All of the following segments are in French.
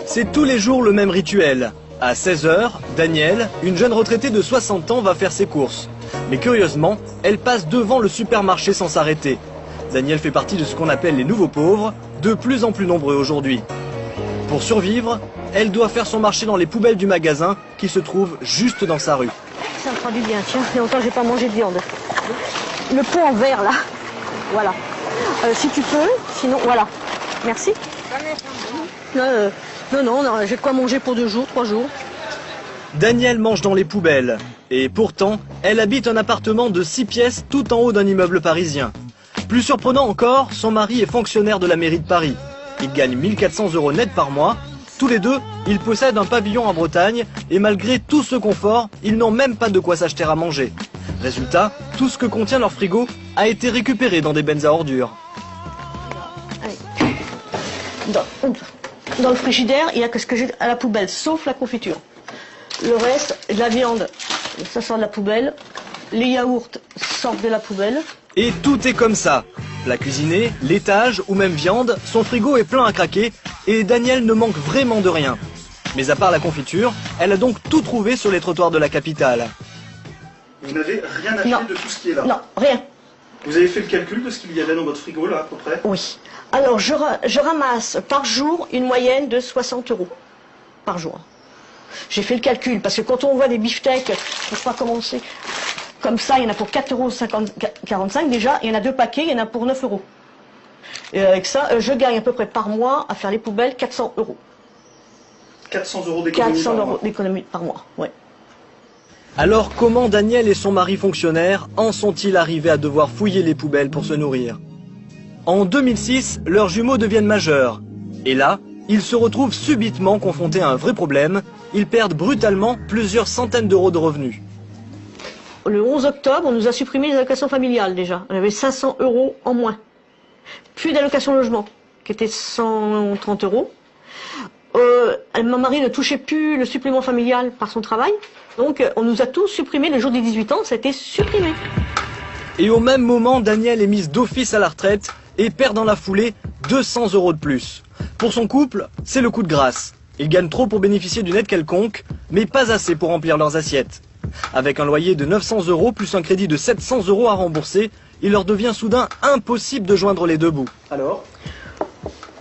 C'est tous les jours le même rituel. À 16 h, Danielle, une jeune retraitée de 60 ans, va faire ses courses. Mais curieusement, elle passe devant le supermarché sans s'arrêter. Danielle fait partie de ce qu'on appelle les nouveaux pauvres, de plus en plus nombreux aujourd'hui. Pour survivre, elle doit faire son marché dans les poubelles du magasin qui se trouve juste dans sa rue. Ça me fera du bien, tiens, il y a longtemps que j'ai pas mangé de viande. Le pot en verre là, voilà. Si tu peux, sinon, voilà. Merci. Non, j'ai de quoi manger pour 2 jours, 3 jours. Danielle mange dans les poubelles. Et pourtant, elle habite un appartement de 6 pièces tout en haut d'un immeuble parisien. Plus surprenant encore, son mari est fonctionnaire de la mairie de Paris. Il gagne 1 400 € net par mois. Tous les deux, ils possèdent un pavillon en Bretagne et malgré tout ce confort, ils n'ont même pas de quoi s'acheter à manger. Résultat, tout ce que contient leur frigo a été récupéré dans des bennes à ordures. Allez. Dans le frigidaire, il n'y a que ce que j'ai à la poubelle, sauf la confiture. Le reste, de la viande, ça sort de la poubelle. Les yaourts sortent de la poubelle. Et tout est comme ça. Plat cuisiné, laitage ou même viande, son frigo est plein à craquer et Danielle ne manque vraiment de rien. Mais à part la confiture, elle a donc tout trouvé sur les trottoirs de la capitale. Vous n'avez rien acheté de tout ce qui est là? Non, rien. Vous avez fait le calcul de ce qu'il y avait dans votre frigo là à peu près? Oui. Alors je ramasse par jour une moyenne de 60 € par jour. J'ai fait le calcul parce que quand on voit des beefsteaks, je ne sais pas comment c'est, comme ça, il y en a pour 4,45 € déjà, il y en a 2 paquets, il y en a pour 9 €. Et avec ça, je gagne à peu près par mois à faire les poubelles 400 €. 400 € d'économie 400 par mois. € d'économie par mois, ouais. Alors comment Danielle et son mari fonctionnaire en sont-ils arrivés à devoir fouiller les poubelles pour se nourrir? En 2006, leurs jumeaux deviennent majeurs. Et là, ils se retrouvent subitement confrontés à un vrai problème. Ils perdent brutalement plusieurs centaines d'euros de revenus. Le 11 octobre, on nous a supprimé les allocations familiales déjà. On avait 500 € en moins. Puis d'allocation logement, qui était 130 €. Mon mari ne touchait plus le supplément familial par son travail. Donc on nous a tous supprimé. Le jour des 18 ans, ça a été supprimé. Et au même moment, Danielle est mise d'office à la retraite et perd dans la foulée 200 € de plus. Pour son couple, c'est le coup de grâce. Ils gagnent trop pour bénéficier d'une aide quelconque, mais pas assez pour remplir leurs assiettes. Avec un loyer de 900 € plus un crédit de 700 € à rembourser, il leur devient soudain impossible de joindre les deux bouts. Alors?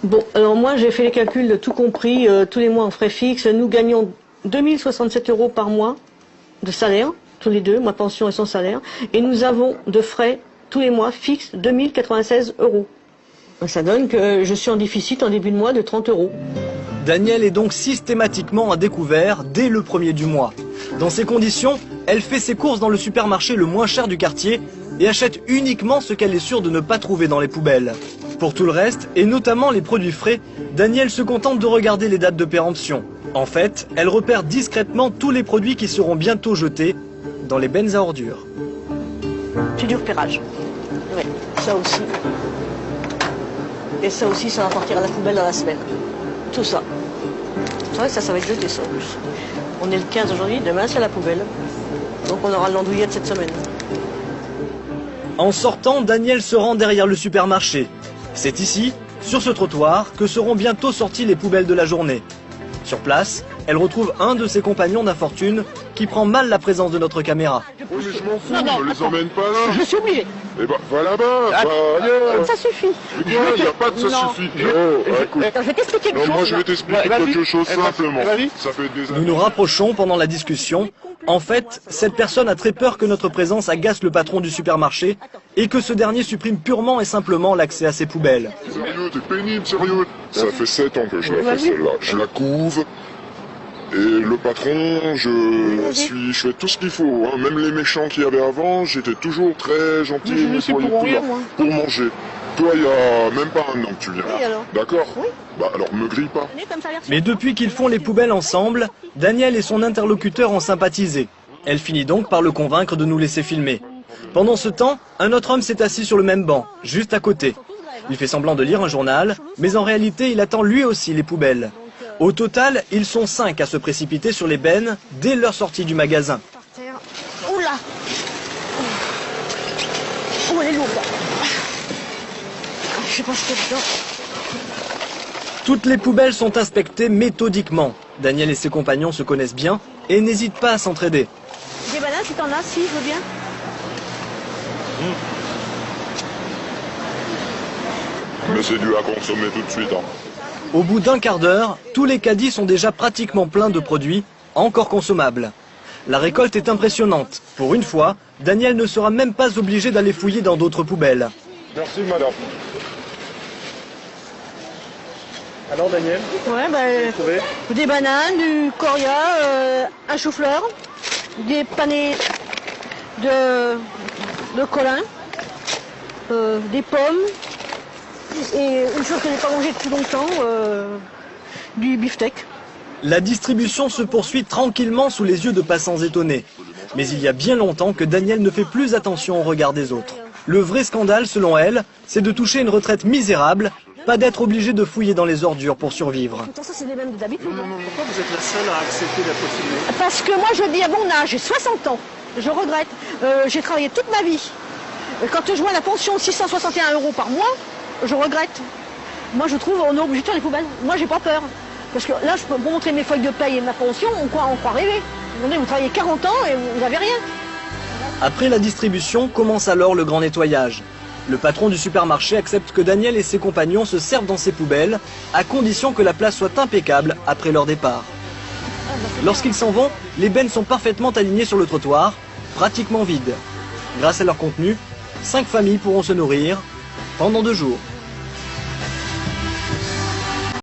Bon, alors moi j'ai fait les calculs de tout compris, tous les mois en frais fixes. Nous gagnons 2067 € par mois de salaire, tous les deux, ma pension et son salaire. Et nous avons de frais tous les mois fixes 2096 €. Ça donne que je suis en déficit en début de mois de 30 €. Danielle est donc systématiquement à découvert dès le premier du mois. Dans ces conditions, elle fait ses courses dans le supermarché le moins cher du quartier et achète uniquement ce qu'elle est sûre de ne pas trouver dans les poubelles. Pour tout le reste, et notamment les produits frais, Danielle se contente de regarder les dates de péremption. En fait, elle repère discrètement tous les produits qui seront bientôt jetés dans les bennes à ordures. C'est du repérage. Oui, ça aussi. Et ça aussi, ça va partir à la poubelle dans la semaine. Tout ça. C'est vrai que ça va être jeté ça en plus. On est le 15 aujourd'hui, demain c'est à la poubelle. Donc on aura l'andouillette cette semaine. En sortant, Danielle se rend derrière le supermarché. C'est ici, sur ce trottoir, que seront bientôt sorties les poubelles de la journée. Sur place, elle retrouve un de ses compagnons d'infortune qui prend mal la présence de notre caméra. Oui, mais je m'en fous, ne les emmène pas là. Je suis obligée. Eh ben, va là-bas, ailleurs. Ça suffit. Mais quoi, il n'y a pas de ça suffit. Écoute. Attends, je vais t'expliquer quelque chose. Non, moi je vais t'expliquer quelque chose simplement. Ça fait des Nous années. nous rapprochons pendant la discussion. En fait, cette personne a très peur que notre présence agace le patron du supermarché et que ce dernier supprime purement et simplement l'accès à ses poubelles. Sérieux, t'es pénible, sérieux. Ça fait 7 ans que je la fais celle-là. Je la couve. Et le patron, je fais tout ce qu'il faut, hein. Même les méchants qu'il y avait avant, j'étais toujours très gentil et nettoyé pour manger. Toi, il y a même pas un an que tu viens. Oui, alors. D'accord? Oui. Bah alors me grille pas. Mais depuis qu'ils font les poubelles ensemble, Danielle et son interlocuteur ont sympathisé. Elle finit donc par le convaincre de nous laisser filmer. Pendant ce temps, un autre homme s'est assis sur le même banc, juste à côté. Il fait semblant de lire un journal, mais en réalité, il attend lui aussi les poubelles. Au total, ils sont 5 à se précipiter sur les bennes dès leur sortie du magasin. Oula. Oh, elle est lourde. Je sais pas ce qu'il y a dedans. Toutes les poubelles sont inspectées méthodiquement. Daniel et ses compagnons se connaissent bien et n'hésitent pas à s'entraider. Des bananes si t'en as, si, je veux bien. Mais c'est dû à consommer tout de suite. Hein. Au bout d'un quart d'heure, tous les caddies sont déjà pratiquement pleins de produits encore consommables. La récolte est impressionnante. Pour une fois, Daniel ne sera même pas obligé d'aller fouiller dans d'autres poubelles. Merci madame. Alors Daniel, Ouais, vous trouvez des bananes, du coria, un chou-fleur, des panais de colin, des pommes, et une chose que je n'ai pas mangée depuis longtemps, du beefsteak. La distribution se poursuit tranquillement sous les yeux de passants étonnés. Mais il y a bien longtemps que Daniel ne fait plus attention au regard des autres. Le vrai scandale, selon elle, c'est de toucher une retraite misérable, pas d'être obligé de fouiller dans les ordures pour survivre. Pourtant, ça, c'est les mêmes d'habitude. Non, pourquoi vous êtes la seule à accepter d'être filmée? Parce que moi, je dis à mon âge, j'ai 60 ans, je regrette. J'ai travaillé toute ma vie. Quand je vois la pension de 661 € par mois, je regrette. Moi, je trouve qu'on est obligé de faire les poubelles. Moi, j'ai pas peur. Parce que là, je peux vous montrer mes feuilles de paye et ma pension, on croit rêver. Vous travaillez 40 ans et vous n'avez rien. Après la distribution, commence alors le grand nettoyage. Le patron du supermarché accepte que Daniel et ses compagnons se servent dans ses poubelles, à condition que la place soit impeccable après leur départ. Lorsqu'ils s'en vont, les bennes sont parfaitement alignées sur le trottoir, pratiquement vides. Grâce à leur contenu, 5 familles pourront se nourrir pendant 2 jours.